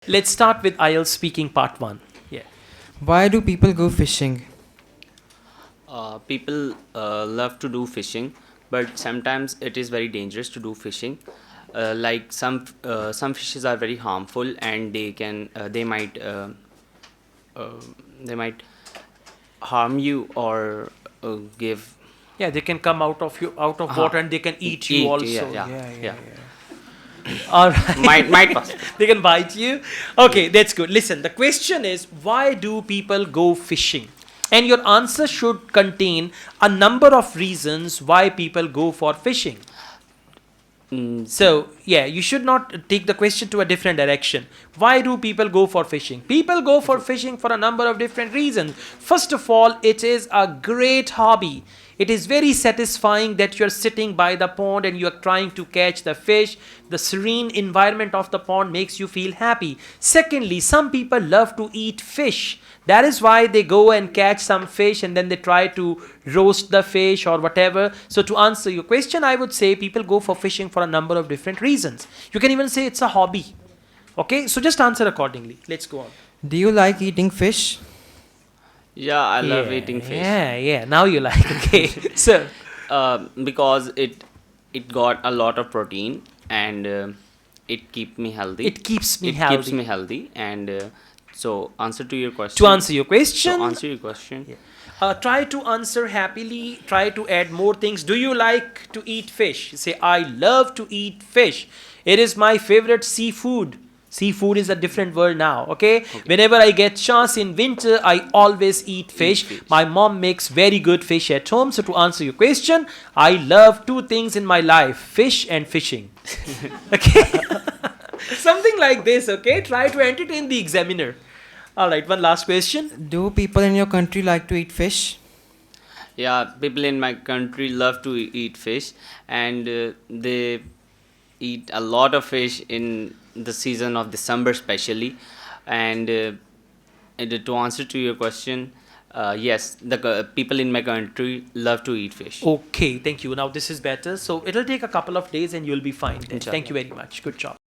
Let's start with IELTS speaking part 1. Yeah. Why do people go fishing? People love to do fishing, but sometimes it is very dangerous to do fishing. Like some fishes are very harmful, and uh, they might harm you or give Yeah, they can come out of you out of uh water and they can eat you also. yeah, Yeah, yeah. All right. Might pass. They can bite you. Okay, that's good. Listen, the question is why do people go fishing? And your answer should contain a number of reasons why people go for fishing. So, yeah, you should not take the question to a different direction. Why do people go for fishing? People go for fishing for a number of different reasons. First of all, it is a great hobby. It is very satisfying that you're sitting by the pond and you're trying to catch the fish. The serene environment of the pond makes you feel happy. Secondly, some people love to eat fish. That is why they go and catch some fish and then they try to roast the fish or whatever. So, to answer your question, I would say people go for fishing for a number of different reasons. You can even say it's a hobby. Okay, so just answer accordingly. Let's go on. Do you like eating fish? Yeah, I love eating fish. Yeah. Now you like. Okay, so Because it got a lot of protein, and it keep me healthy. it keeps me It healthy. keeps me healthy, and so answer to your question. To answer your question, So answer your question. try to answer happily. Try to add more things. Do you like to eat fish? Say, I love to eat fish. It is my favorite seafood. Seafood is a different word now, okay? Whenever I get chance in winter, I always eat fish. fish. My mom makes very good fish at home. So to answer your question, I love two things in my life, fish and fishing. Okay? Something like this, okay? Try to entertain the examiner. All right, one last question. Do people in your country like to eat fish? Yeah, people in my country love to eat fish, and they eat a lot of fish in the season of December, especially. And to answer to your question, yes, the people in my country love to eat fish. Okay, thank you. Now this is better. So it'll take a couple of days and you'll be fine then. Thank you very much. Good job.